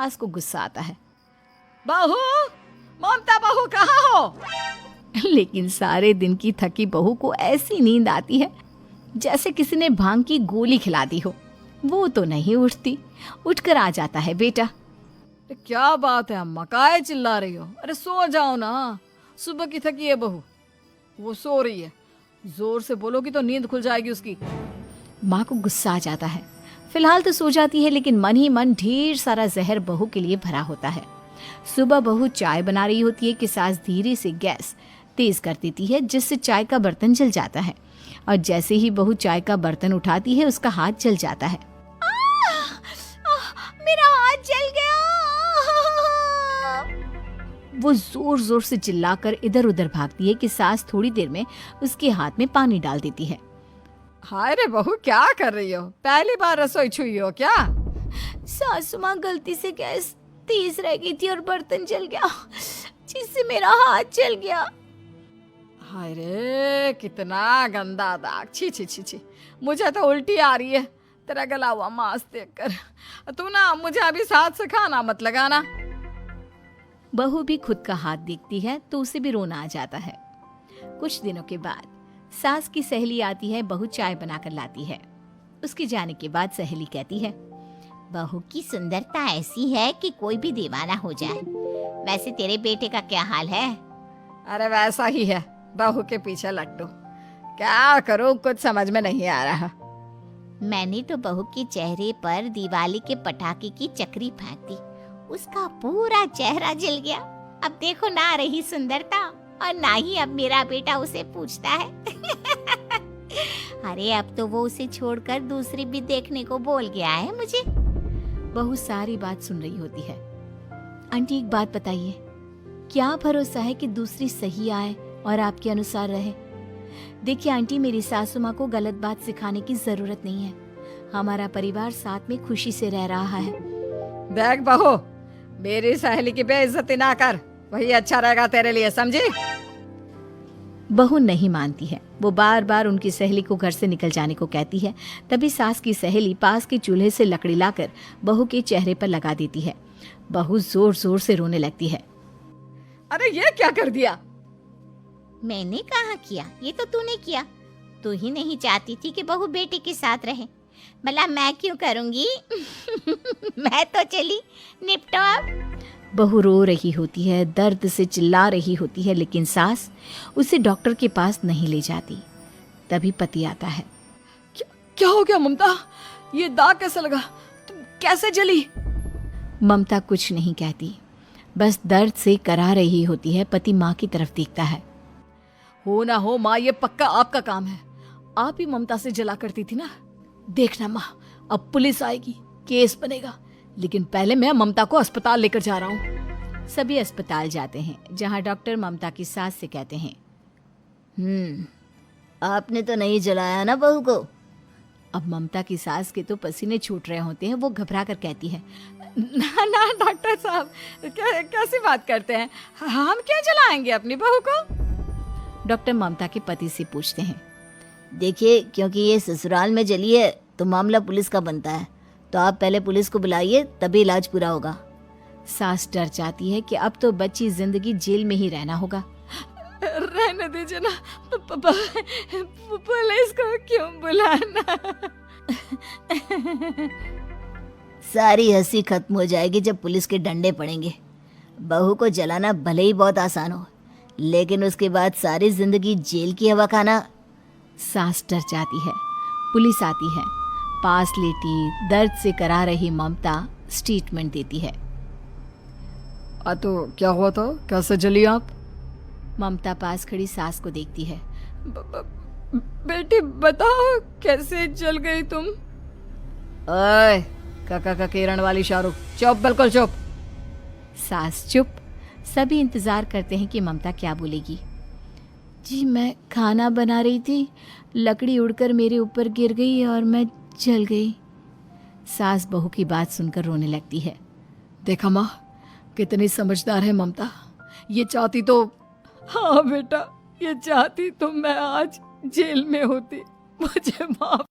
सास को गुस्सा आता है। बहू, ममता बहू कहाँ हो? लेकिन सारे दिन की थकी बहू को ऐसी नींद आती है जैसे किसी ने भांग की गोली खिला दी हो। वो तो नहीं उठती। उठकर आ जाता है बेटा। क्या बात है अम्मा, काहे चिल्ला रही हो? अरे सो जाओ ना, सुबह की थकी है बहू। वो सो रही है, जोर से बोलोगी तो नींद खुल जाएगी उसकी। माँ को गुस्सा आ जाता है। फिलहाल तो सो जाती है, लेकिन मन ही मन ढेर सारा जहर बहू के लिए भरा होता है। सुबह बहू चाय बना रही होती है कि सास धीरे से गैस तेज कर देती है, जिससे चाय का बर्तन जल जाता है। और जैसे ही बहू चाय का बर्तन उठाती है, उसका हाथ जल जाता है। मेरा हाथ जल गया। वो जोर जोर से चिल्लाकर इधर उधर भागती है कि सास थोड़ी देर में उसके हाथ में पानी डाल देती है। हाय रे बहू, क्या कर रही हो? पहली बार रसोई छुई हो क्या? सासू माँ, गलती से गैस तेज रह गई थी और बर्तन जल गया, जिससे मेरा हाथ जल गया। हाय रे, कितना गंदा दाग। छी छी छी छी, मुझे तो उल्टी आ रही है तेरा गला हुआ मांस देखकर। तू ना मुझे अभी साथ से खाना मत लगाना। बहू भी खुद का हाथ देखती है तो उसे भी रोना आ जाता है। कुछ दिनों के बाद सास की सहेली आती है। बहू चाय बनाकर लाती है। उसके जाने के बाद सहेली कहती है, बहू की सुंदरता ऐसी है कि कोई भी दीवाना हो जाए। वैसे तेरे बेटे का क्या हाल है? अरे वैसा ही है, बहू के पीछे लट्टू। क्या करूं, कुछ समझ में नहीं आ रहा। मैंने तो बहू के चेहरे पर दिवाली के पटाखे की चक्री फेंक दी, उसका पूरा चेहरा जल गया। अब देखो ना रही सुंदरता, और ना ही अब मेरा बेटा उसे पूछता है। अरे अब तो वो उसे छोड़कर दूसरी भी देखने को बोल गया है मुझे। बहू सारी बात सुन रही होती है। आंटी, एक बात बताइए, क्या भरोसा है कि दूसरी सही आए और आपके अनुसार रहे? देखिए आंटी, मेरी सासू माँ को गलत बात सिखाने की जरूरत नहीं है। हमारा परिवार साथ में खुशी से रह रहा है। देख बहू, मेरी सहेली की बेइज्जती ना कर, वही अच्छा रहेगा तेरे लिए, समझी? बहू नहीं मानती है। वो बार बार उनकी सहेली को घर से निकल जाने को कहती है। तभी सास की सहेली पास के चूल्हे से लकड़ी लाकर बहू के चेहरे पर लगा देती है। बहू जोर जोर से रोने लगती है। अरे ये क्या कर दिया? मैंने कहाँ किया, ये तो तूने किया। तू ही नहीं चाहती थी कि बहू बेटे के साथ रहे, भला मैं क्यों करूंगी? मैं तो चली, निपटो अब। बहू रो रही होती है, दर्द से चिल्ला रही होती है, लेकिन सास उसे डॉक्टर के पास नहीं ले जाती। तभी पति आता है। क्या हो गया ममता? ये दाग कैसे लगा? तुम कैसे जली? ममता कुछ नहीं कहती, बस दर्द से करा रही होती है। पति माँ की तरफ देखता है। हो ना हो माँ, ये पक्का आपका काम है। आप ही ममता से जला करती थी ना। देखना माँ, अब पुलिस आएगी, केस बनेगा, लेकिन पहले मैं ममता को अस्पताल लेकर जा रहा हूँ। सभी अस्पताल जाते हैं, जहाँ डॉक्टर ममता की सास से कहते हैं, आपने तो नहीं जलाया ना बहू को? अब ममता की सास के तो पसीने छूट रहे होते हैं। वो घबरा कर कहती है, ना ना डॉक्टर साहब, कैसी बात करते हैं? हम क्या जलाएंगे अपनी बहू को? डॉक्टर ममता के पति से पूछते हैं, देखिए, क्योंकि ये ससुराल में जली है तो मामला पुलिस का बनता है, तो आप पहले पुलिस को बुलाइए, तभी इलाज पूरा होगा। सास डर जाती है कि अब तो बच्ची जिंदगी जेल में ही रहना होगा। रहने दीजिए ना, पुलिस को क्यों बुलाना? सारी हंसी खत्म हो जाएगी जब पुलिस के डंडे पड़ेंगे। बहू को जलाना भले ही बहुत आसान हो, लेकिन उसके बाद सारी जिंदगी जेल की हवा खाना। सास डर जाती है। पुलिस आती है। पास लेटी दर्द से करा रही ममता स्टेटमेंट देती है। तो क्या हुआ था? कैसे जली आप? ममता पास खड़ी सास को देखती है। बेटी बताओ, कैसे जल गई तुम? ओए, काका का किरण वाली शाहरुख, चुप, बिल्कुल चुप। सास चुप। सभी इंतजार करते हैं कि ममता क्या बोलेगी। जी, मैं खाना बना रही थी, लकड़ी उड़कर मेरे ऊपर गिर गई और मैं जल गई। सास बहू की बात सुनकर रोने लगती है। देखा माँ, कितनी समझदार है ममता। ये चाहती तो, हाँ बेटा, ये चाहती तो मैं आज जेल में होती। मुझे माफ